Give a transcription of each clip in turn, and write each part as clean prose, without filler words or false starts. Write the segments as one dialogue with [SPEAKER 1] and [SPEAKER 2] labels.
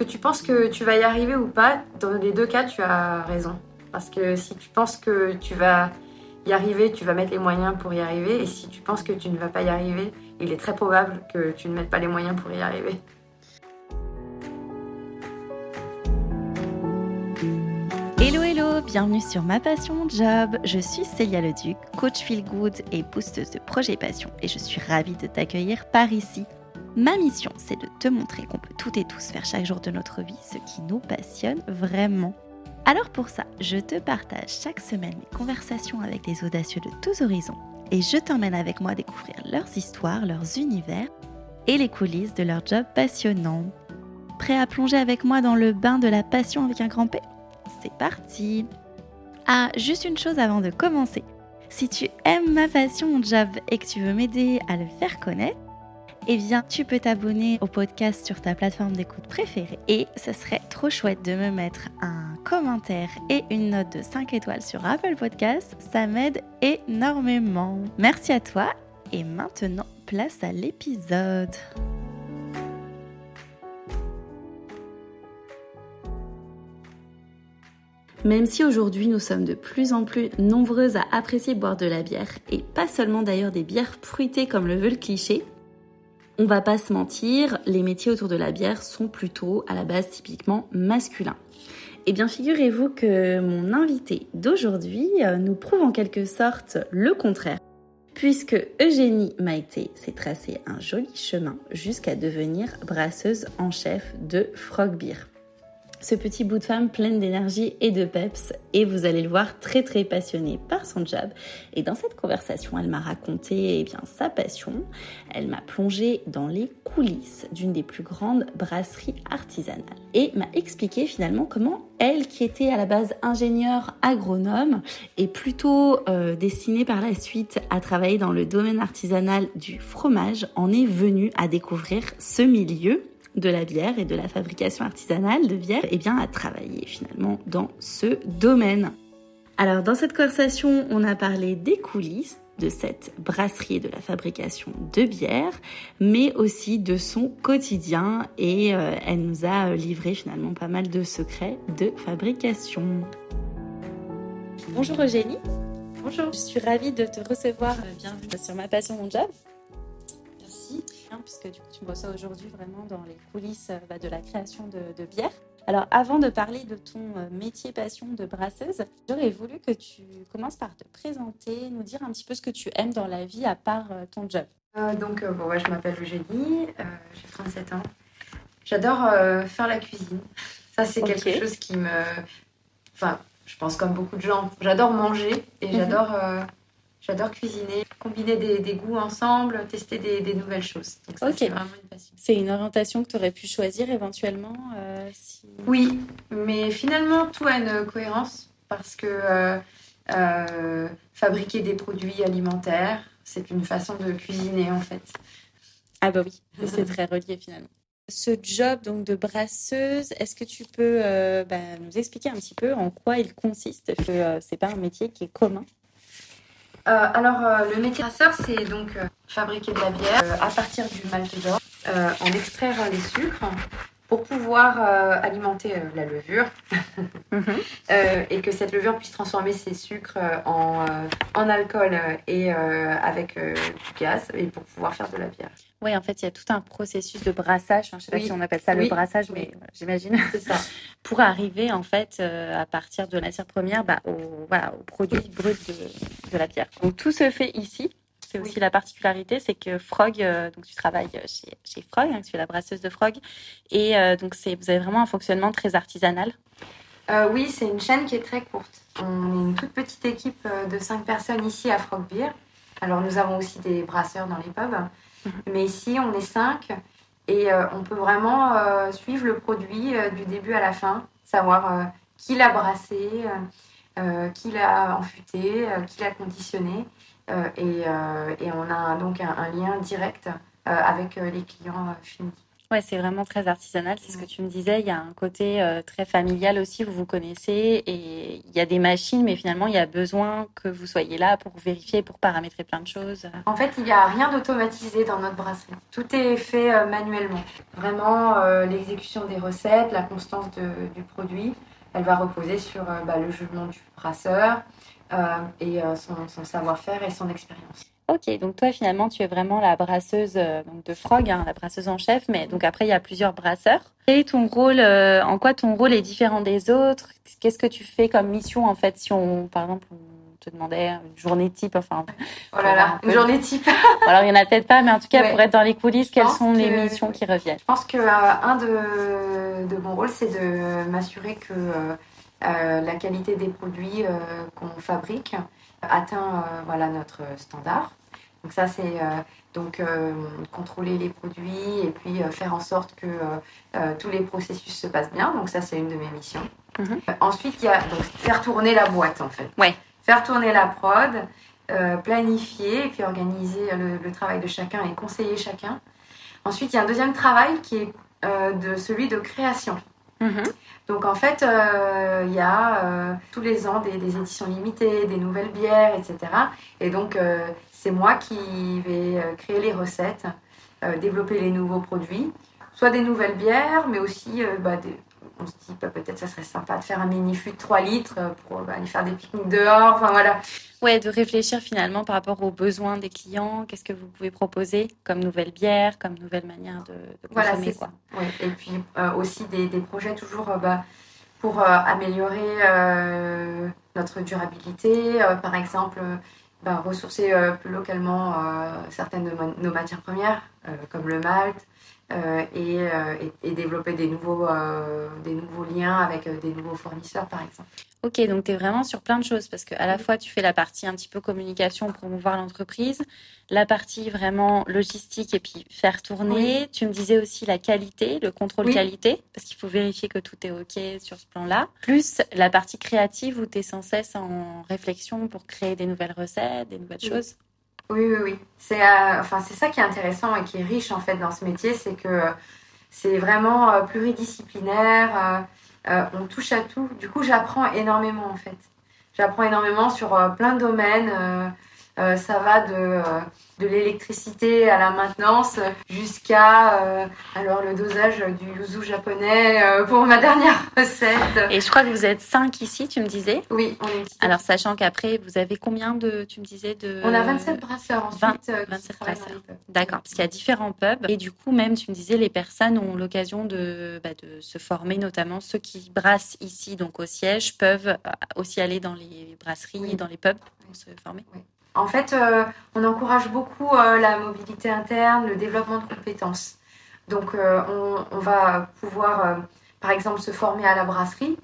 [SPEAKER 1] que tu penses que tu vas y arriver ou pas, dans les deux cas, tu as raison. Parce que si tu penses que tu vas y arriver, tu vas mettre les moyens pour y arriver. Et si tu penses que tu ne vas pas y arriver, il est très probable que tu ne mettes pas les moyens pour y arriver.
[SPEAKER 2] Hello hello, bienvenue sur Ma Passion Mon Job. Je suis Célia Leduc, coach feel good et boosteuse de projets passion et je suis ravie de t'accueillir par ici. Ma mission, c'est de te montrer qu'on peut toutes et tous faire chaque jour de notre vie ce qui nous passionne vraiment. Alors pour ça, je te partage chaque semaine mes conversations avec des audacieux de tous horizons et je t'emmène avec moi découvrir leurs histoires, leurs univers et les coulisses de leur job passionnant. Prêt à plonger avec moi dans le bain de la passion avec un grand P ? C'est parti! Ah, juste une chose avant de commencer. Si tu aimes Ma Passion Mon Job et que tu veux m'aider à le faire connaître, eh bien, tu peux t'abonner au podcast sur ta plateforme d'écoute préférée. Et ce serait trop chouette de me mettre un commentaire et une note de 5 étoiles sur Apple Podcasts. Ça m'aide énormément. Merci à toi. Et maintenant, place à l'épisode. Même si aujourd'hui nous sommes de plus en plus nombreuses à apprécier boire de la bière, et pas seulement d'ailleurs des bières fruitées comme le veut le cliché, on va pas se mentir, les métiers autour de la bière sont plutôt à la base typiquement masculins. Eh bien figurez-vous que mon invité d'aujourd'hui nous prouve en quelque sorte le contraire, puisque Eugénie Maïté s'est tracé un joli chemin jusqu'à devenir brasseuse en chef de Frog Beer. Ce petit bout de femme pleine d'énergie et de peps, et vous allez le voir très très passionnée par son job. Et dans cette conversation, elle m'a raconté sa passion. Elle m'a plongée dans les coulisses d'une des plus grandes brasseries artisanales et m'a expliqué finalement comment elle, qui était à la base ingénieure agronome et plutôt destinée par la suite à travailler dans le domaine artisanal du fromage, en est venue à découvrir ce milieu de la bière et de la fabrication artisanale de bière, à travailler finalement dans ce domaine. Alors dans cette conversation, on a parlé des coulisses de cette brasserie et de la fabrication de bière, mais aussi de son quotidien et elle nous a livré finalement pas mal de secrets de fabrication. Bonjour Eugénie.
[SPEAKER 1] Bonjour.
[SPEAKER 2] Je suis ravie de te recevoir. Bienvenue sur Ma Passion Mon Job. Puisque du coup tu me reçois aujourd'hui vraiment dans les coulisses de la création de bière. Alors avant de parler de ton métier passion de brasseuse, j'aurais voulu que tu commences par te présenter, nous dire un petit peu ce que tu aimes dans la vie à part ton job.
[SPEAKER 1] Je m'appelle Eugénie, j'ai 37 ans. J'adore faire la cuisine. Ça, c'est quelque chose qui me... Enfin, je pense comme beaucoup de gens. J'adore manger et j'adore cuisiner, combiner des goûts ensemble, tester des nouvelles choses. Donc ça, c'est vraiment une passion.
[SPEAKER 2] C'est une orientation que tu aurais pu choisir éventuellement
[SPEAKER 1] Oui, mais finalement, tout a une cohérence parce que fabriquer des produits alimentaires, c'est une façon de cuisiner en fait.
[SPEAKER 2] Ah bah oui, c'est très relié finalement. Ce job donc de brasseuse, est-ce que tu peux nous expliquer un petit peu en quoi il consiste? Parce que c'est pas un métier qui est commun.
[SPEAKER 1] Le métier de brasseur, c'est donc fabriquer de la bière à partir du malt d'orge, en extraire les sucres pour pouvoir alimenter la levure et que cette levure puisse transformer ces sucres en alcool et avec du gaz et pour pouvoir faire de la bière.
[SPEAKER 2] Oui, en fait, il y a tout un processus de brassage. Je ne sais pas si on appelle ça le brassage, mais j'imagine.
[SPEAKER 1] C'est ça.
[SPEAKER 2] Pour arriver, en fait, à partir de la matière première, au produit brut de la bière. Donc, tout se fait ici. C'est aussi la particularité, c'est que Frog, donc tu travailles chez Frog, tu es la brasseuse de Frog. Et donc, vous avez vraiment un fonctionnement très artisanal.
[SPEAKER 1] Oui, c'est une chaîne qui est très courte. On est une toute petite équipe de 5 personnes ici à Frog Beer. Alors, nous avons aussi des brasseurs dans les pubs. Mais ici, on est 5 et on peut vraiment suivre le produit du début à la fin, savoir qui l'a brassé, qui l'a enfuté, qui l'a conditionné. Et on a donc un lien direct avec les clients finis.
[SPEAKER 2] Ouais, c'est vraiment très artisanal, c'est ce que tu me disais. Il y a un côté très familial aussi, vous vous connaissez et il y a des machines, mais finalement, il y a besoin que vous soyez là pour vérifier, pour paramétrer plein de choses.
[SPEAKER 1] En fait, il n'y a rien d'automatisé dans notre brasserie. Tout est fait manuellement. Vraiment, l'exécution des recettes, la constance du produit, elle va reposer sur le jugement du brasseur et son savoir-faire et son expérience.
[SPEAKER 2] Ok, donc toi finalement tu es vraiment la brasseuse donc de Frog, hein, la brasseuse en chef, mais donc après il y a plusieurs brasseurs. Quel est ton rôle, en quoi ton rôle est différent des autres? Qu'est-ce que tu fais comme mission en fait si on, par exemple, on te demandait une journée type, enfin.
[SPEAKER 1] Oh là là, une journée type.
[SPEAKER 2] Alors il y en a peut-être pas, mais en tout cas
[SPEAKER 1] Ouais.
[SPEAKER 2] pour être dans les coulisses, quelles sont les missions qui reviennent?
[SPEAKER 1] Je pense que un de mon rôle c'est de m'assurer que la qualité des produits qu'on fabrique atteint notre standard. Donc ça, c'est contrôler les produits et puis faire en sorte que tous les processus se passent bien. Donc ça, c'est une de mes missions. Ensuite, il y a donc, faire tourner la boîte, en fait.
[SPEAKER 2] Ouais.
[SPEAKER 1] Faire tourner la prod, planifier et puis organiser le travail de chacun et conseiller chacun. Ensuite, il y a un deuxième travail qui est celui de création. Donc en fait, il y a tous les ans des éditions limitées, des nouvelles bières, etc. Et donc c'est moi qui vais créer les recettes, développer les nouveaux produits, soit des nouvelles bières, mais aussi on se dit peut-être ça serait sympa de faire un mini fût de 3 litres pour aller faire des pique-niques dehors, enfin voilà.
[SPEAKER 2] Ouais, de réfléchir finalement par rapport aux besoins des clients, qu'est-ce que vous pouvez proposer comme nouvelle bière, comme nouvelle manière de consommer,
[SPEAKER 1] voilà, quoi. Oui. Et puis aussi des projets toujours pour améliorer notre durabilité, par exemple ressourcer plus localement certaines de nos matières premières, comme le malt, et développer des nouveaux liens avec des nouveaux fournisseurs, par exemple.
[SPEAKER 2] Ok, donc tu es vraiment sur plein de choses parce qu'à la fois tu fais la partie un petit peu communication, promouvoir l'entreprise, la partie vraiment logistique et puis faire tourner. Oui. Tu me disais aussi la qualité, le contrôle qualité, parce qu'il faut vérifier que tout est ok sur ce plan-là. Plus la partie créative où tu es sans cesse en réflexion pour créer des nouvelles recettes, des nouvelles choses.
[SPEAKER 1] Oui. C'est ça qui est intéressant et qui est riche en fait dans ce métier, c'est que c'est vraiment pluridisciplinaire. On touche à tout. Du coup, j'apprends énormément en fait. J'apprends énormément sur plein de domaines. Ça va de l'électricité à la maintenance jusqu'à le dosage du yuzu japonais pour ma dernière recette.
[SPEAKER 2] Et je crois que vous êtes 5 ici, tu me disais?
[SPEAKER 1] Oui, on est ici.
[SPEAKER 2] Alors, sachant qu'après, vous avez combien tu me disais
[SPEAKER 1] On a 27 brasseurs ensuite.
[SPEAKER 2] 27 brasseurs. D'accord, parce qu'il y a différents pubs. Et du coup, même, tu me disais, les personnes ont l'occasion de se former, notamment ceux qui brassent ici, donc au siège, peuvent aussi aller dans les brasseries, dans les pubs pour se former.
[SPEAKER 1] Oui. En fait, on encourage beaucoup la mobilité interne, le développement de compétences. Donc, on va pouvoir, par exemple, se former à la brasserie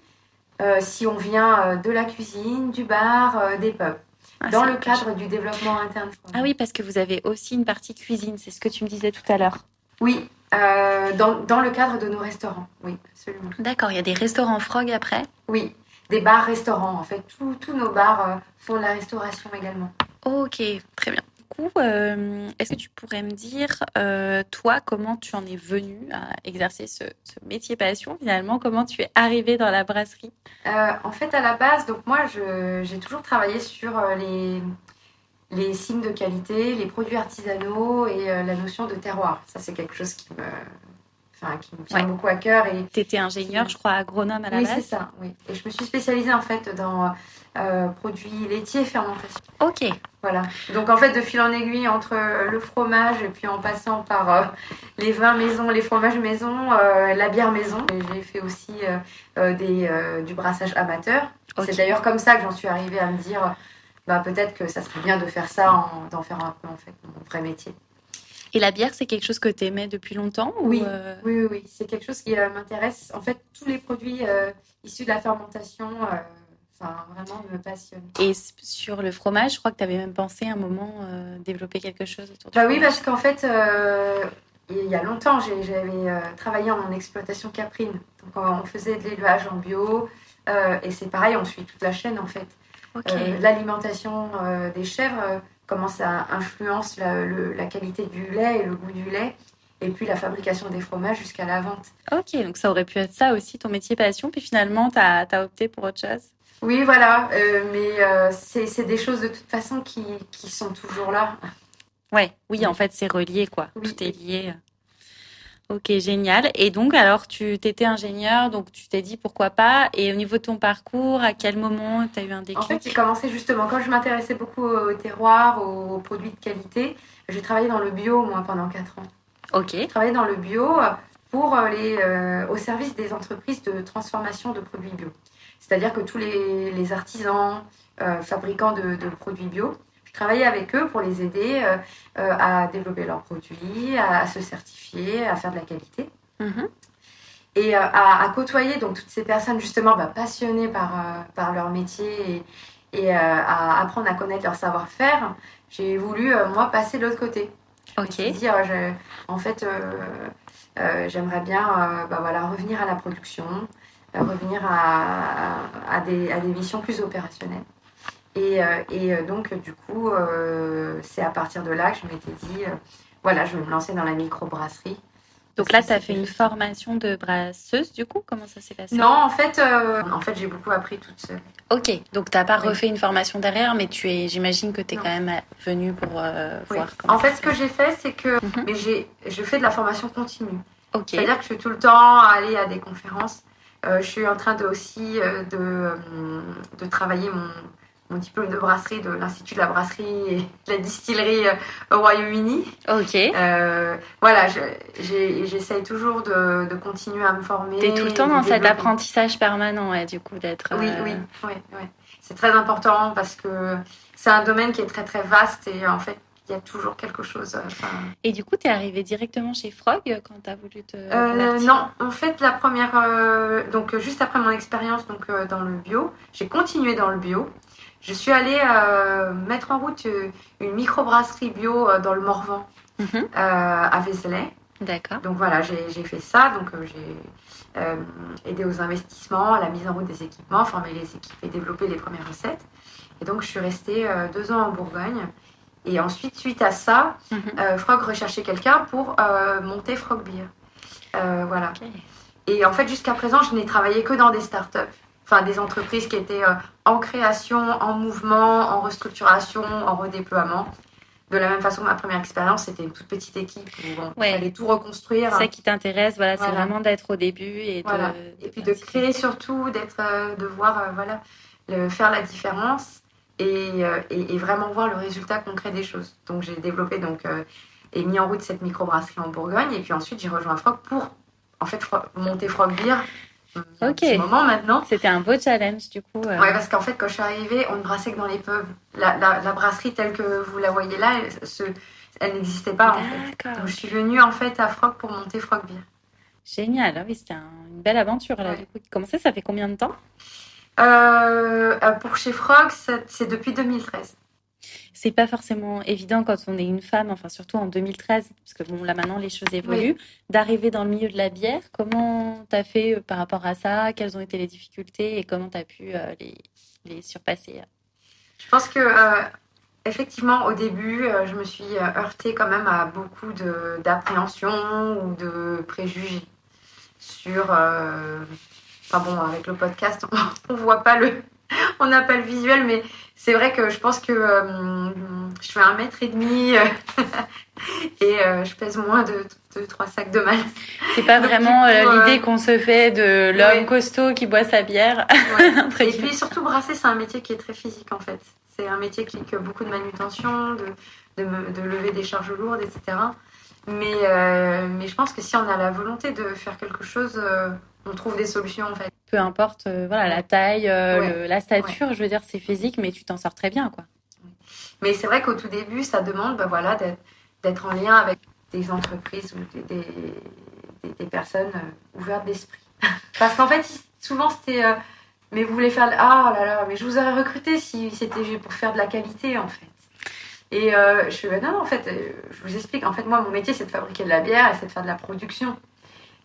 [SPEAKER 1] si on vient de la cuisine, du bar, des pubs, dans le cadre du développement interne.
[SPEAKER 2] Ah oui, parce que vous avez aussi une partie cuisine, c'est ce que tu me disais tout à l'heure.
[SPEAKER 1] Oui, dans le cadre de nos restaurants, oui, absolument.
[SPEAKER 2] D'accord, il y a des restaurants Frog après?
[SPEAKER 1] Oui, des bars-restaurants. En fait, tous nos bars font de la restauration également.
[SPEAKER 2] Ok, très bien. Du coup, est-ce que tu pourrais me dire, toi, comment tu en es venue à exercer ce métier passion finalement? Comment tu es arrivée dans la brasserie?
[SPEAKER 1] En fait, à la base, donc moi, j'ai toujours travaillé sur les signes de qualité, les produits artisanaux et la notion de terroir. Ça, c'est quelque chose qui me tient beaucoup à cœur.
[SPEAKER 2] Tu étais ingénieur, je crois, agronome à la base.
[SPEAKER 1] Oui, c'est ça. Oui. Et je me suis spécialisée en fait dans produits laitiers et fermentation.
[SPEAKER 2] Ok.
[SPEAKER 1] Voilà. Donc en fait, de fil en aiguille entre le fromage et puis en passant par les vins maison, les fromages maison, la bière maison. Et j'ai fait aussi du brassage amateur. Okay. C'est d'ailleurs comme ça que j'en suis arrivée à me dire peut-être que ça serait bien de faire ça, d'en faire un peu en fait mon vrai métier.
[SPEAKER 2] Et la bière, c'est quelque chose que tu aimais depuis longtemps
[SPEAKER 1] Oui. C'est quelque chose qui m'intéresse. En fait, tous les produits issus de la fermentation vraiment me passionnent.
[SPEAKER 2] Et sur le fromage, je crois que tu avais même pensé à un moment développer quelque chose autour du
[SPEAKER 1] fromage. Oui, parce qu'en fait, il y a longtemps, j'avais travaillé en exploitation caprine. Donc, on faisait de l'élevage en bio. Et c'est pareil, on suit toute la chaîne, en fait.
[SPEAKER 2] Okay.
[SPEAKER 1] L'alimentation des chèvres... comment ça influence la qualité du lait et le goût du lait. et puis la fabrication des fromages jusqu'à la vente.
[SPEAKER 2] Ok, donc ça aurait pu être ça aussi, ton métier passion, puis finalement, t'as opté pour autre chose.
[SPEAKER 1] Oui, voilà, mais c'est des choses de toute façon qui sont toujours là.
[SPEAKER 2] Ouais, oui, en fait, c'est relié, quoi.
[SPEAKER 1] Oui.
[SPEAKER 2] Tout est lié. Ok, génial. Et donc, alors, tu t'étais ingénieur, donc tu t'es dit pourquoi pas. Et au niveau de ton parcours, à quel moment tu as eu un déclic?
[SPEAKER 1] En fait, j'ai commencé justement quand je m'intéressais beaucoup au terroir, aux produits de qualité. J'ai travaillé dans le bio, moi, pendant 4 ans.
[SPEAKER 2] Ok.
[SPEAKER 1] J'ai travaillé dans le bio au service des entreprises de transformation de produits bio. C'est-à-dire que tous les artisans, fabricants de produits bio, je travaillais avec eux pour les aider à développer leurs produits, à se certifier, à faire de la qualité.
[SPEAKER 2] Mhm.
[SPEAKER 1] Et à côtoyer donc toutes ces personnes justement passionnées par leur métier et à apprendre à connaître leur savoir-faire, j'ai voulu moi passer de l'autre côté.
[SPEAKER 2] Ok.
[SPEAKER 1] Et dire, en fait, j'aimerais bien voilà, revenir à la production, revenir à des missions plus opérationnelles. Et donc, du coup, c'est à partir de là que je m'étais dit, voilà, je vais me lancer dans la microbrasserie.
[SPEAKER 2] Donc là, tu as fait une formation de brasseuse, du coup? Comment ça s'est passé?
[SPEAKER 1] Non, en fait, j'ai beaucoup appris toute seule.
[SPEAKER 2] Ok, donc tu n'as pas refait une formation derrière, mais j'imagine que tu es quand même venue pour voir comment
[SPEAKER 1] En fait, ce que j'ai fait, c'est que je fais de la formation continue.
[SPEAKER 2] Ok.
[SPEAKER 1] C'est-à-dire que je suis tout le temps allée à des conférences. Je suis en train de travailler mon diplôme de brasserie de l'Institut de la brasserie et de la distillerie au Royaume-Uni.
[SPEAKER 2] Ok.
[SPEAKER 1] Voilà, j'essaye toujours de continuer à me former.
[SPEAKER 2] Tu es tout le temps dans cet apprentissage permanent, du coup, d'être...
[SPEAKER 1] Oui. C'est très important parce que c'est un domaine qui est très, très vaste et en fait, il y a toujours quelque chose.
[SPEAKER 2] Et du coup, tu es arrivée directement chez Frog quand tu as voulu te
[SPEAKER 1] non, en fait, la première... donc, juste après mon expérience dans le bio, j'ai continué dans le bio. Je suis allée mettre en route une microbrasserie bio dans le Morvan, à Vézelay.
[SPEAKER 2] D'accord.
[SPEAKER 1] Donc voilà, j'ai fait ça. Donc j'ai aidé aux investissements, à la mise en route des équipements, formé les équipes et développé les premières recettes. Et donc je suis restée 2 ans en Bourgogne. Et ensuite, suite à ça, Frog recherchait quelqu'un pour monter Frog Beer. Voilà. Okay. Et en fait, jusqu'à présent, je n'ai travaillé que dans des startups. Enfin, des entreprises qui étaient en création, en mouvement, en restructuration, en redéploiement. De la même façon, ma première expérience, c'était une toute petite équipe où il fallait tout reconstruire.
[SPEAKER 2] C'est ça qui t'intéresse, voilà, c'est vraiment d'être au début et
[SPEAKER 1] puis de créer surtout, de voir, faire la différence et vraiment voir le résultat concret des choses. Donc j'ai développé et mis en route cette microbrasserie en Bourgogne et puis ensuite j'ai rejoint Frog pour en fait monter Frog Beer. Un petit moment maintenant.
[SPEAKER 2] C'était un beau challenge du coup.
[SPEAKER 1] Ouais, parce qu'en fait, quand je suis arrivée, on ne brassait que dans les pubs. La brasserie telle que vous la voyez là, elle n'existait pas en fait. Donc je suis venue en fait à Frog pour monter Frog Beer.
[SPEAKER 2] Génial, oui, c'était une belle aventure là. Du coup. Comment ça fait combien de temps?
[SPEAKER 1] Pour chez Frog, c'est depuis 2013.
[SPEAKER 2] C'est pas forcément évident quand on est une femme, enfin surtout en 2013, parce que bon là maintenant les choses évoluent, d'arriver dans le milieu de la bière. Comment t'as fait par rapport à ça? Quelles ont été les difficultés et comment t'as pu les surpasser?
[SPEAKER 1] Je pense que effectivement au début, je me suis heurtée quand même à beaucoup d'appréhension ou de préjugés sur. Avec le podcast, on voit pas on n'a pas le visuel, mais c'est vrai que je pense que je fais 1,5 m et je pèse moins de 3 sacs de malt.
[SPEAKER 2] C'est pas vraiment l'idée qu'on se fait de l'homme costaud qui boit sa bière.
[SPEAKER 1] Ouais. Et puis surtout, brasser, c'est un métier qui est très physique en fait. C'est un métier qui implique beaucoup de manutention, de lever des charges lourdes, etc. Mais je pense que si on a la volonté de faire quelque chose, on trouve des solutions en fait.
[SPEAKER 2] Peu importe la taille, la stature, je veux dire, c'est physique, mais tu t'en sors très bien, quoi.
[SPEAKER 1] Mais c'est vrai qu'au tout début, ça demande d'être en lien avec des entreprises ou des personnes ouvertes d'esprit. Parce qu'en fait, souvent, c'était... mais vous voulez faire... Ah là là, mais je vous aurais recruté si c'était pour faire de la qualité, en fait. Et je fais, non, en fait, je vous explique. En fait, moi, mon métier, c'est de fabriquer de la bière et c'est de faire de la production.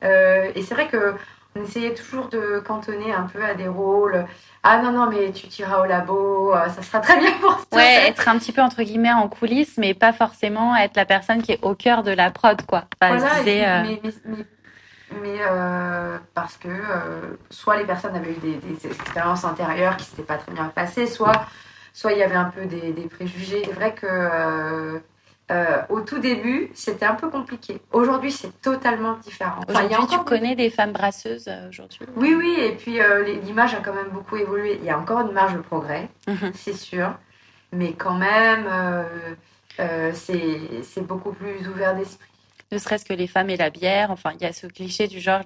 [SPEAKER 1] Et c'est vrai que On essayait toujours de cantonner un peu à des rôles. Ah non, non, mais tu t'iras au labo, ça sera très bien pour toi.
[SPEAKER 2] Ouais, être un petit peu entre guillemets en coulisses, mais pas forcément être la personne qui est au cœur de la prod, quoi. Enfin, je
[SPEAKER 1] Voilà, et
[SPEAKER 2] disais,
[SPEAKER 1] puis, parce que soit les personnes avaient eu des expériences antérieures qui ne s'étaient pas très bien passées, soit il y avait un peu des préjugés. C'est vrai que au tout début, c'était un peu compliqué. Aujourd'hui, c'est totalement différent. Enfin,
[SPEAKER 2] aujourd'hui,
[SPEAKER 1] il y a encore
[SPEAKER 2] tu connais des femmes brasseuses aujourd'hui?
[SPEAKER 1] Oui, oui, et puis l'image a quand même beaucoup évolué. Il y a encore une marge de progrès, c'est sûr, mais quand même, c'est beaucoup plus ouvert d'esprit.
[SPEAKER 2] Ne serait-ce que les femmes et la bière. Enfin, il y a ce cliché du genre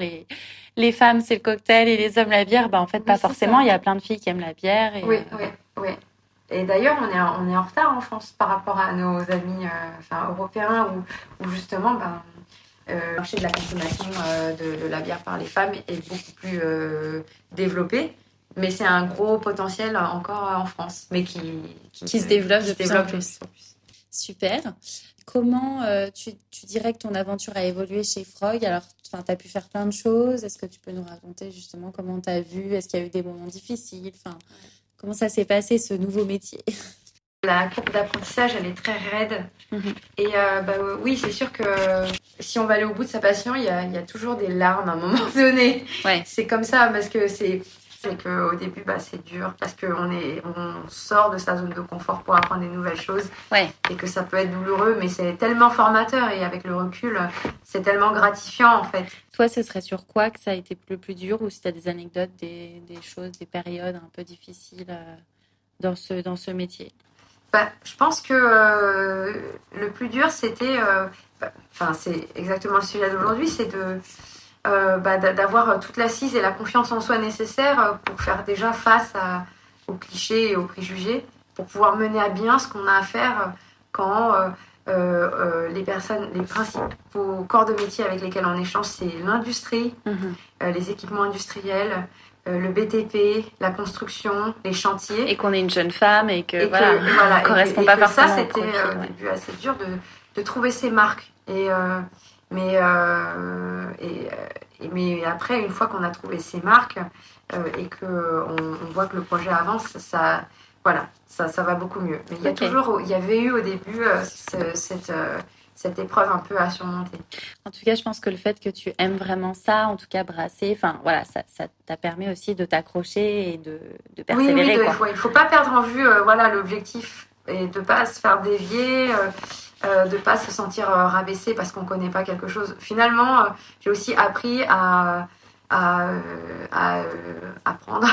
[SPEAKER 2] les femmes, c'est le cocktail et les hommes, la bière. En fait,
[SPEAKER 1] Oui,
[SPEAKER 2] pas
[SPEAKER 1] c'est
[SPEAKER 2] forcément.
[SPEAKER 1] ça.
[SPEAKER 2] Il y a plein de filles qui aiment la bière. Et,
[SPEAKER 1] Oui, oui, oui. Et d'ailleurs, on est en retard en France par rapport à nos amis européens où justement, le marché de la consommation de la bière par les femmes est beaucoup plus développé. Mais c'est un gros potentiel encore en France, mais
[SPEAKER 2] qui se développe de plus en plus. Super. Comment tu dirais que ton aventure a évolué chez Frog? Alors, tu as pu faire plein de choses. Est-ce que tu peux nous raconter justement comment tu as vu? Est-ce qu'il y a eu des moments difficiles? Comment ça s'est passé, ce nouveau métier?
[SPEAKER 1] La courbe d'apprentissage, elle est très raide. Et oui, c'est sûr que si on va aller au bout de sa passion, il y a toujours des larmes à un moment donné.
[SPEAKER 2] Ouais.
[SPEAKER 1] C'est comme ça, parce que c'est qu'au début, c'est dur, parce qu'on sort de sa zone de confort pour apprendre des nouvelles choses.
[SPEAKER 2] Ouais.
[SPEAKER 1] Et que ça peut être douloureux, mais c'est tellement formateur, et avec le recul, c'est tellement gratifiant, en fait.
[SPEAKER 2] Toi, ce serait sur quoi que ça a été le plus dur, ou si tu as des anecdotes, des choses, des périodes un peu difficiles dans ce métier?
[SPEAKER 1] Je pense que le plus dur, c'était, c'est exactement le sujet d'aujourd'hui, c'est d'avoir toute l'assise et la confiance en soi nécessaire pour faire déjà face aux clichés et aux préjugés, pour pouvoir mener à bien ce qu'on a à faire quand les principaux corps de métier avec lesquels on échange, c'est l'industrie, les équipements industriels, le BTP, la construction, les chantiers.
[SPEAKER 2] Et qu'on est une jeune femme et que on correspond pas forcément.
[SPEAKER 1] Ça, c'était au début assez dur de trouver ses marques. Mais après, une fois qu'on a trouvé ses marques et qu'on voit que le projet avance, ça va beaucoup mieux. Mais il y avait eu au début cette épreuve un peu à surmonter.
[SPEAKER 2] En tout cas, je pense que le fait que tu aimes vraiment ça, en tout cas brasser, ça t'a permis aussi de t'accrocher et de persévérer.
[SPEAKER 1] Oui, il ne faut pas perdre en vue l'objectif et de ne pas se faire dévier, de ne pas se sentir rabaissé parce qu'on ne connaît pas quelque chose. Finalement, j'ai aussi appris à apprendre.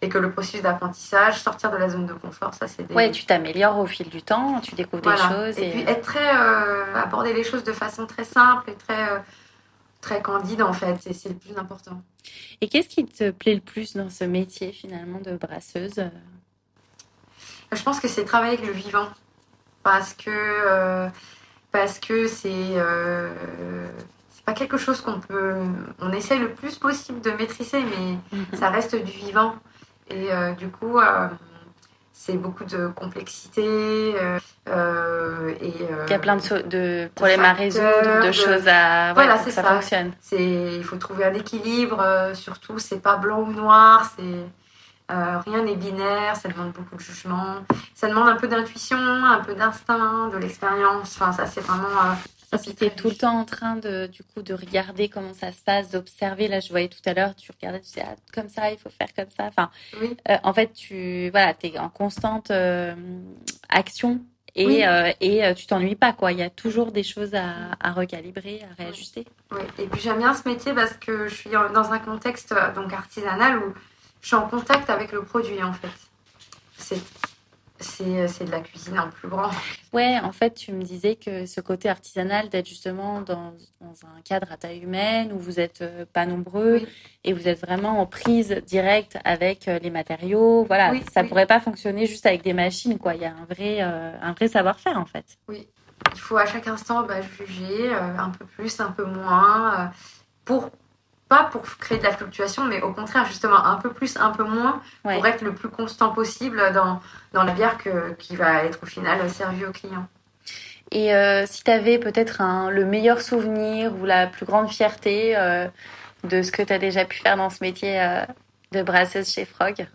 [SPEAKER 1] Et que le processus d'apprentissage, sortir de la zone de confort, ça c'est
[SPEAKER 2] tu t'améliores au fil du temps, tu découvres des choses.
[SPEAKER 1] Et puis être aborder les choses de façon très simple et très candide en fait, c'est le plus important.
[SPEAKER 2] Et qu'est-ce qui te plaît le plus dans ce métier finalement de brasseuse?
[SPEAKER 1] Je pense que c'est travailler avec le vivant parce que c'est pas quelque chose on essaie le plus possible de maîtriser, mais ça reste du vivant. Et du coup, c'est beaucoup de complexité.
[SPEAKER 2] Il y a plein de problèmes à résoudre, de choses à...
[SPEAKER 1] Voilà,
[SPEAKER 2] pour
[SPEAKER 1] c'est
[SPEAKER 2] que ça fonctionne.
[SPEAKER 1] Il faut trouver un équilibre, surtout, c'est pas blanc ou noir, rien n'est binaire, ça demande beaucoup de jugement. Ça demande un peu d'intuition, un peu d'instinct, de l'expérience. Enfin, ça, c'est vraiment...
[SPEAKER 2] Et puis, tu es tout le temps en train de regarder comment ça se passe, d'observer. Là, je voyais tout à l'heure, tu regardais, tu disais, comme ça, il faut faire comme ça.
[SPEAKER 1] Oui.
[SPEAKER 2] En fait, tu es en constante action et tu t'ennuies pas, quoi. Il y a toujours des choses à recalibrer, à réajuster.
[SPEAKER 1] Oui, et puis j'aime bien ce métier parce que je suis dans un contexte donc artisanal où je suis en contact avec le produit, en fait. C'est de la cuisine en plus grand.
[SPEAKER 2] Ouais, en fait, tu me disais que ce côté artisanal, d'être justement dans un cadre à taille humaine où vous n'êtes pas nombreux et vous êtes vraiment en prise directe avec les matériaux. Voilà, ça pourrait pas fonctionner juste avec des machines, quoi. Il y a un vrai savoir-faire, en fait.
[SPEAKER 1] Oui, il faut à chaque instant juger un peu plus, un peu moins, pas pour créer de la fluctuation, mais au contraire, justement, un peu plus, un peu moins, pour être le plus constant possible dans la bière qui va être au final servie au client.
[SPEAKER 2] Et si tu avais peut-être le meilleur souvenir ou la plus grande fierté de ce que tu as déjà pu faire dans ce métier de brasseuse chez Frog?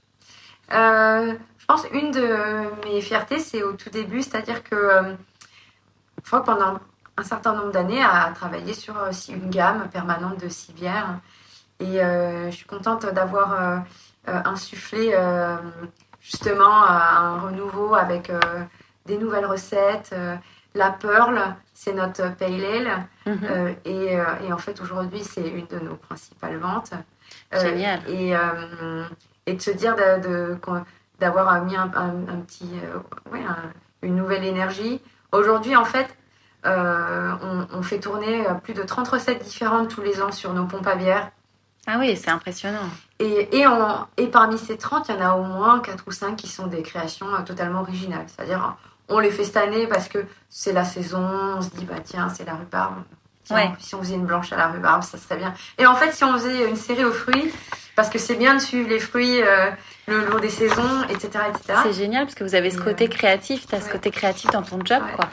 [SPEAKER 1] Je pense une de mes fiertés, c'est au tout début, c'est-à-dire que Frog, pendant un certain nombre d'années, a travaillé sur une gamme permanente de 6 bières. Et je suis contente d'avoir insufflé justement un renouveau avec des nouvelles recettes. La Pearl, c'est notre Pale Ale. Et en fait, aujourd'hui, c'est une de nos principales ventes.
[SPEAKER 2] Génial.
[SPEAKER 1] Et de se dire d'avoir mis un petit, une nouvelle énergie. Aujourd'hui, en fait, on fait tourner plus de 30 recettes différentes tous les ans sur nos pompes à bière.
[SPEAKER 2] Ah oui, c'est impressionnant.
[SPEAKER 1] Et parmi ces 30, il y en a au moins 4 ou 5 qui sont des créations totalement originales. C'est-à-dire, on les fait cette année parce que c'est la saison, on se dit, bah tiens, c'est la rhubarbe. Tiens, si on faisait une blanche à la rhubarbe, ça serait bien. Et en fait, si on faisait une série aux fruits, parce que c'est bien de suivre les fruits le long des saisons, etc.
[SPEAKER 2] C'est génial parce que vous avez ce côté créatif, tu as ce côté créatif dans ton job, quoi.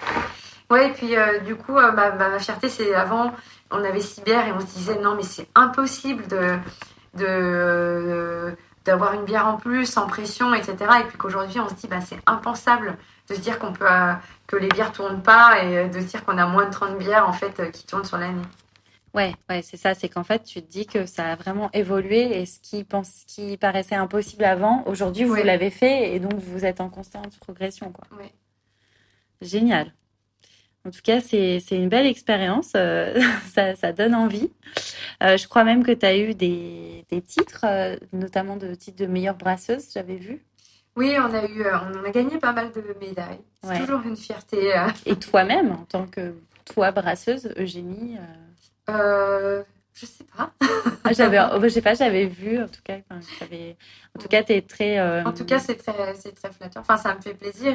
[SPEAKER 1] Ouais, et puis du coup, ma fierté, c'est avant, on avait 6 bières et on se disait non, mais c'est impossible d'avoir une bière en plus, sans pression, etc. Et puis qu'aujourd'hui, on se dit, c'est impensable de se dire que les bières tournent pas et de se dire qu'on a moins de 30 bières en fait qui tournent sur l'année.
[SPEAKER 2] Ouais, c'est ça, c'est qu'en fait, tu te dis que ça a vraiment évolué et ce qui paraissait impossible avant, aujourd'hui, vous l'avez fait et donc vous êtes en constante progression, quoi.
[SPEAKER 1] Oui.
[SPEAKER 2] Génial. En tout cas, c'est une belle expérience. Ça donne envie. Je crois même que tu as eu des titres, notamment de titres de meilleure brasseuse, j'avais vu.
[SPEAKER 1] Oui, on a gagné pas mal de médailles. C'est toujours une fierté.
[SPEAKER 2] Et toi-même, en tant que brasseuse, Eugénie
[SPEAKER 1] je sais pas.
[SPEAKER 2] Je sais pas, j'avais vu, en tout cas, t'es très...
[SPEAKER 1] En tout cas, c'est très flatteur. Enfin, ça me fait plaisir.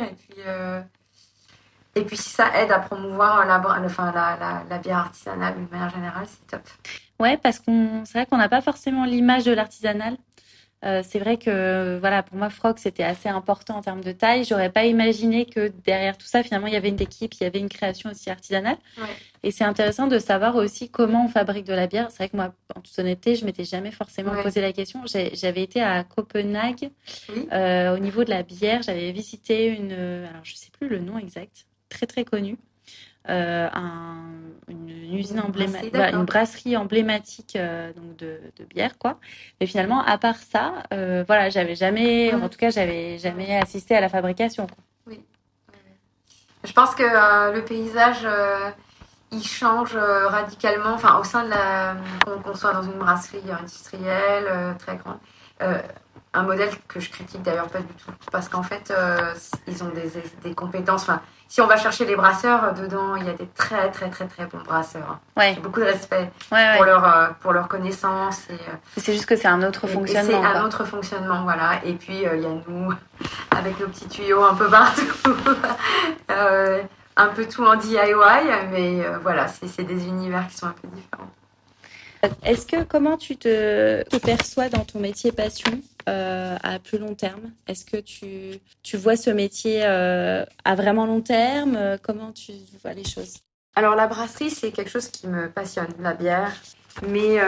[SPEAKER 1] Et puis, si ça aide à promouvoir la bière artisanale d'une manière générale, c'est top.
[SPEAKER 2] Ouais, parce c'est vrai qu'on n'a pas forcément l'image de l'artisanal. C'est vrai que pour moi, Frog, c'était assez important en termes de taille. J'aurais pas imaginé que derrière tout ça, finalement, il y avait une équipe, il y avait une création aussi artisanale.
[SPEAKER 1] Ouais.
[SPEAKER 2] Et c'est intéressant de savoir aussi comment on fabrique de la bière. C'est vrai que moi, en toute honnêteté, je m'étais jamais forcément posé la question. J'avais été à Copenhague au niveau de la bière. J'avais visité alors je sais plus le nom exact, très très connu. Une usine emblématique, une brasserie emblématique donc de bière, quoi. Mais finalement, à part ça, j'avais jamais, en tout cas, j'avais jamais assisté à la fabrication, quoi.
[SPEAKER 1] Oui. Je pense que le paysage, il change radicalement. Enfin, au sein de qu'on soit dans une brasserie industrielle très grande. Un modèle que je critique d'ailleurs pas du tout, parce qu'en fait, ils ont des compétences. Enfin, si on va chercher les brasseurs, dedans, il y a des très, très, très, très bons brasseurs.
[SPEAKER 2] Ouais.
[SPEAKER 1] J'ai beaucoup de respect pour leur connaissance.
[SPEAKER 2] C'est juste que c'est un autre fonctionnement.
[SPEAKER 1] C'est un autre fonctionnement, voilà. Et puis, il y a nous, avec nos petits tuyaux un peu partout. Un peu tout en DIY, mais voilà, c'est des univers qui sont un peu différents.
[SPEAKER 2] Comment tu te perçois dans ton métier passion à plus long terme? Est-ce que tu vois ce métier à vraiment long terme? Comment tu vois les choses?
[SPEAKER 1] Alors la brasserie, c'est quelque chose qui me passionne, la bière, mais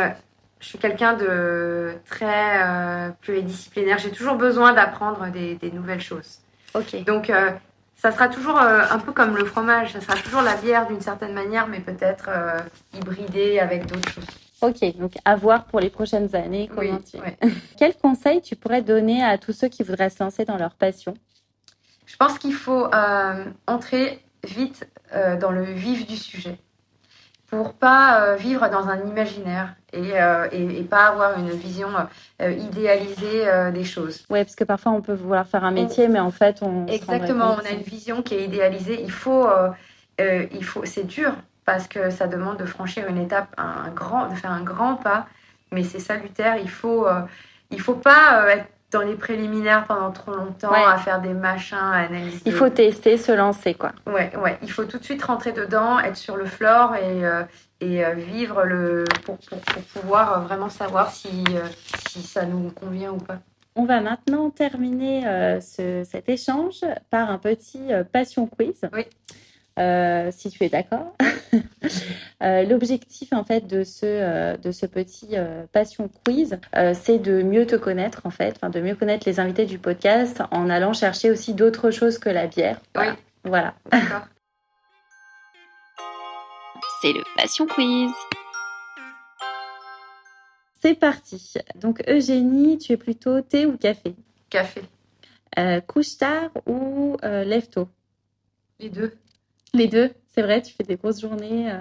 [SPEAKER 1] je suis quelqu'un de très pluridisciplinaire. J'ai toujours besoin d'apprendre des nouvelles choses.
[SPEAKER 2] Ok.
[SPEAKER 1] Donc ça sera toujours un peu comme le fromage, ça sera toujours la bière d'une certaine manière, mais peut-être hybridée avec d'autres choses.
[SPEAKER 2] Ok, donc à voir pour les prochaines années. Quel conseil tu pourrais donner à tous ceux qui voudraient se lancer dans leur passion?
[SPEAKER 1] Je pense qu'il faut entrer vite dans le vif du sujet pour pas vivre dans un imaginaire et pas avoir une vision idéalisée des choses.
[SPEAKER 2] Oui, parce que parfois on peut vouloir faire un métier, mais en fait on...
[SPEAKER 1] Exactement, on a une vision qui est idéalisée. C'est dur. Parce que ça demande de franchir une étape, de faire un grand pas, mais c'est salutaire. Il faut pas être dans les préliminaires pendant trop longtemps, à faire des machins, à analyser.
[SPEAKER 2] Il faut tester, se lancer, quoi.
[SPEAKER 1] Ouais. Il faut tout de suite rentrer dedans, être sur le floor et vivre pour pouvoir vraiment savoir si ça nous convient ou pas.
[SPEAKER 2] On va maintenant terminer cet échange par un petit passion quiz.
[SPEAKER 1] Oui.
[SPEAKER 2] si tu es d'accord. L'objectif en fait de ce petit Passion Quiz, c'est de mieux te connaître en fait, enfin de mieux connaître les invités du podcast en allant chercher aussi d'autres choses que la bière. Voilà.
[SPEAKER 1] Oui,
[SPEAKER 2] Voilà.
[SPEAKER 1] d'accord.
[SPEAKER 2] C'est le Passion Quiz. C'est parti. Donc Eugénie, tu es plutôt thé ou café?
[SPEAKER 1] Café.
[SPEAKER 2] Couche tard ou lève tôt?
[SPEAKER 1] Les deux.
[SPEAKER 2] Les deux, c'est vrai, tu fais des grosses journées.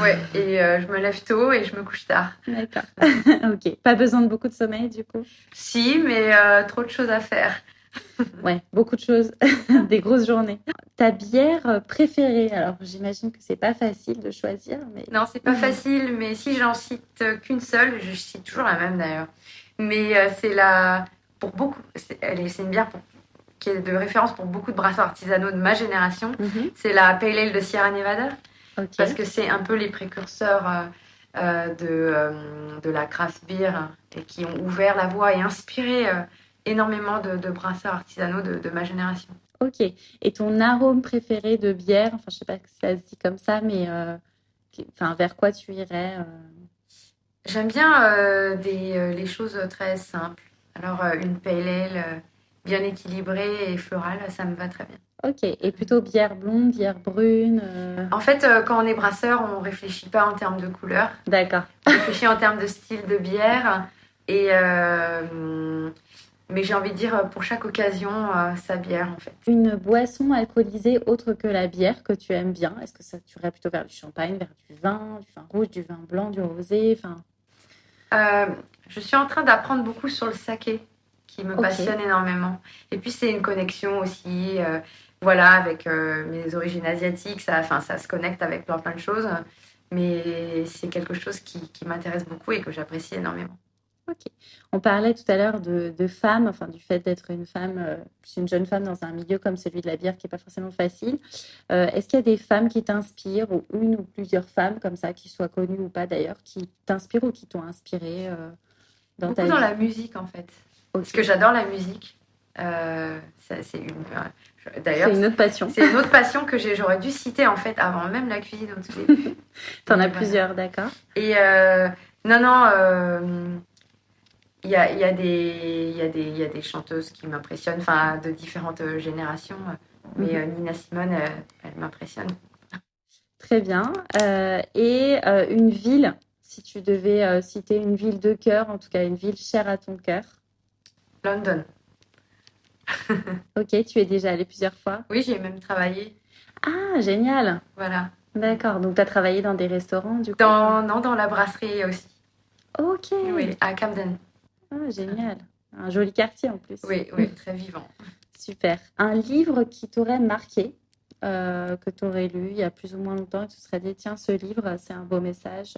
[SPEAKER 1] Ouais, et je me lève tôt et je me couche tard.
[SPEAKER 2] D'accord. Ok. Pas besoin de beaucoup de sommeil du coup?
[SPEAKER 1] Si, mais trop de choses à faire.
[SPEAKER 2] Ouais, beaucoup de choses, des grosses journées. Ta bière préférée? Alors, j'imagine que c'est pas facile de choisir, mais
[SPEAKER 1] Non, c'est pas facile, mais si j'en cite qu'une seule, je cite toujours la même d'ailleurs. Mais c'est la. Pour beaucoup. C'est une bière qui est de référence pour beaucoup de brasseurs artisanaux de ma génération. C'est la Pale Ale de Sierra Nevada.
[SPEAKER 2] ok.
[SPEAKER 1] Parce que c'est un peu les précurseurs de la craft beer et qui ont ouvert la voie et inspiré énormément de brasseurs artisanaux de ma génération.
[SPEAKER 2] Ok. Et ton arôme préféré de bière? Enfin, je sais pas si ça se dit comme ça, mais enfin, vers quoi tu irais?
[SPEAKER 1] J'aime bien les choses très simples. Alors, une pale ale bien équilibrée et florale, ça me va très bien.
[SPEAKER 2] Ok. Et plutôt bière blonde, bière brune?
[SPEAKER 1] En fait, quand on est brasseur, on ne réfléchit pas en termes de couleur.
[SPEAKER 2] D'accord.
[SPEAKER 1] On réfléchit en termes de style de bière. Mais j'ai envie de dire, pour chaque occasion, sa bière, en fait.
[SPEAKER 2] Une boisson alcoolisée autre que la bière que tu aimes bien? Est-ce que ça tu irais plutôt vers du champagne, vers du vin rouge, du vin blanc, du rosé? Enfin,
[SPEAKER 1] Je suis en train d'apprendre beaucoup sur le saké, qui me
[SPEAKER 2] Ok.
[SPEAKER 1] passionne énormément. Et puis, c'est une connexion aussi, voilà, avec mes origines asiatiques. Ça se connecte avec plein de choses. Mais c'est quelque chose qui m'intéresse beaucoup et que j'apprécie énormément.
[SPEAKER 2] Ok. On parlait tout à l'heure de femmes, enfin du fait d'être une femme, plus une jeune femme dans un milieu comme celui de la bière qui n'est pas forcément facile. Est-ce qu'il y a des femmes qui t'inspirent, ou une ou plusieurs femmes comme ça, qui soient connues ou pas d'ailleurs, qui t'inspirent ou qui t'ont inspiré dans
[SPEAKER 1] Beaucoup
[SPEAKER 2] ta
[SPEAKER 1] dans
[SPEAKER 2] vie?
[SPEAKER 1] la musique, en fait.
[SPEAKER 2] Ok.
[SPEAKER 1] Parce que j'adore la musique. D'ailleurs,
[SPEAKER 2] C'est une autre passion.
[SPEAKER 1] c'est une autre passion que j'aurais dû citer, en fait, avant même la cuisine au tout début.
[SPEAKER 2] T'en as
[SPEAKER 1] Voilà.
[SPEAKER 2] plusieurs, d'accord.
[SPEAKER 1] Et non, il y a des chanteuses qui m'impressionnent, enfin, de différentes générations. Mais Nina Simone, elle m'impressionne.
[SPEAKER 2] Très bien. Et une ville, si tu devais citer une ville de cœur, en tout cas une ville chère à ton cœur.
[SPEAKER 1] London.
[SPEAKER 2] Ok, tu es déjà allée plusieurs fois?
[SPEAKER 1] Oui, j'y ai même travaillé.
[SPEAKER 2] Ah, génial.
[SPEAKER 1] Voilà.
[SPEAKER 2] D'accord, donc tu as travaillé dans des restaurants du coup?
[SPEAKER 1] Dans la brasserie aussi.
[SPEAKER 2] Ok.
[SPEAKER 1] Oui, à Camden.
[SPEAKER 2] Ah, génial. Un joli quartier en plus.
[SPEAKER 1] Oui, très vivant.
[SPEAKER 2] Super. Un livre qui t'aurait marqué, que tu aurais lu il y a plus ou moins longtemps et tu te serais dit, tiens, ce livre, c'est un beau message.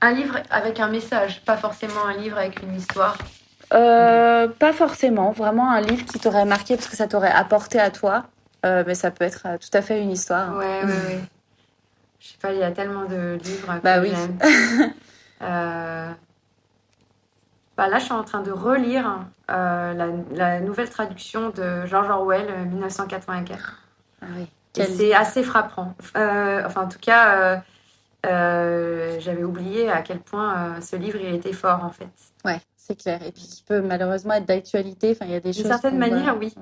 [SPEAKER 1] Un livre avec un message, pas forcément un livre avec une histoire.
[SPEAKER 2] Pas forcément, vraiment un livre qui t'aurait marqué parce que ça t'aurait apporté à toi, mais ça peut être tout à fait une histoire.
[SPEAKER 1] Ouais. Je sais pas, il y a tellement de livres
[SPEAKER 2] Bah
[SPEAKER 1] que
[SPEAKER 2] oui.
[SPEAKER 1] j'aime. Là, je suis en train de relire la nouvelle traduction de George Orwell, 1984.
[SPEAKER 2] Ah oui.
[SPEAKER 1] Et c'est assez frappant. En tout cas, j'avais oublié à quel point ce livre il était fort, en fait.
[SPEAKER 2] Ouais, c'est clair. Et puis qui peut malheureusement être d'actualité. Enfin, il y a des choses.
[SPEAKER 1] D'une certaine manière, oui.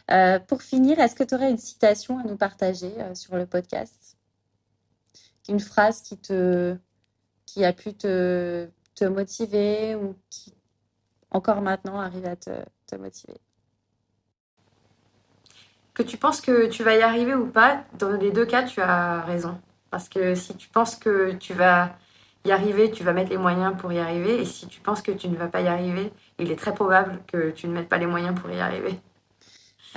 [SPEAKER 2] Ouais. Pour finir, est-ce que tu aurais une citation à nous partager sur le podcast? Une phrase qui a pu te motiver ou qui, encore maintenant, arrive à te motiver?
[SPEAKER 1] Que tu penses que tu vas y arriver ou pas, dans les deux cas, tu as raison. Parce que si tu penses que tu vas y arriver, tu vas mettre les moyens pour y arriver. Et si tu penses que tu ne vas pas y arriver, il est très probable que tu ne mettes pas les moyens pour y arriver.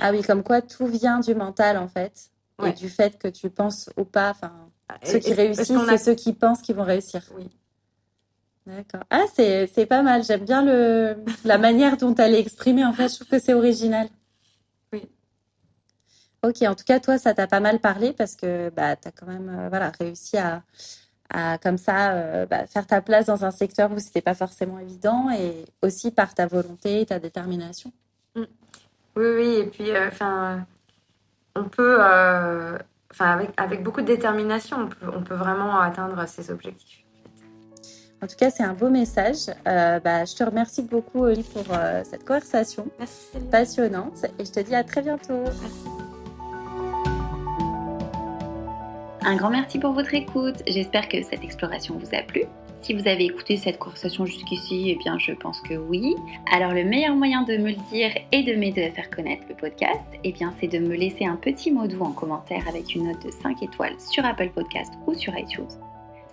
[SPEAKER 2] Ah oui, comme quoi tout vient du mental en fait.
[SPEAKER 1] Ouais.
[SPEAKER 2] Et du fait que tu penses ou pas. Enfin, ceux qui réussissent, c'est ceux qui pensent qu'ils vont réussir.
[SPEAKER 1] Oui.
[SPEAKER 2] D'accord. Ah, c'est pas mal. J'aime bien la manière dont elle est exprimée. En fait, je trouve que c'est original.
[SPEAKER 1] Oui.
[SPEAKER 2] Ok, en tout cas, toi, ça t'a pas mal parlé parce que tu as quand même réussi à comme ça faire ta place dans un secteur où c'était pas forcément évident et aussi par ta volonté et ta détermination.
[SPEAKER 1] Oui, oui, et puis, on peut, avec beaucoup de détermination, on peut vraiment atteindre ses objectifs.
[SPEAKER 2] En tout cas, c'est un beau message. Je te remercie beaucoup, Oli, pour cette conversation passionnante et je te dis à très bientôt.
[SPEAKER 1] Merci.
[SPEAKER 2] Un grand merci pour votre écoute. J'espère que cette exploration vous a plu. Si vous avez écouté cette conversation jusqu'ici, eh bien, je pense que oui. Alors, le meilleur moyen de me le dire et de m'aider à faire connaître le podcast, eh bien, c'est de me laisser un petit mot doux en commentaire avec une note de 5 étoiles sur Apple Podcast ou sur iTunes.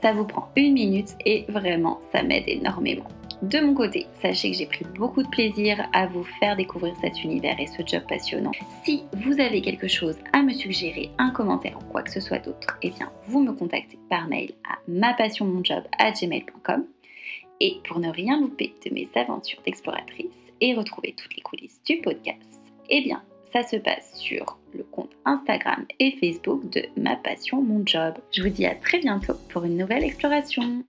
[SPEAKER 2] Ça vous prend 1 minute et vraiment, ça m'aide énormément. De mon côté, sachez que j'ai pris beaucoup de plaisir à vous faire découvrir cet univers et ce job passionnant. Si vous avez quelque chose à me suggérer, un commentaire ou quoi que ce soit d'autre, eh bien, vous me contactez par mail à mapassionmonjob@gmail.com. Et pour ne rien louper de mes aventures d'exploratrice et retrouver toutes les coulisses du podcast, eh bien, ça se passe sur le compte Instagram et Facebook de Ma Passion Mon Job. Je vous dis à très bientôt pour une nouvelle exploration.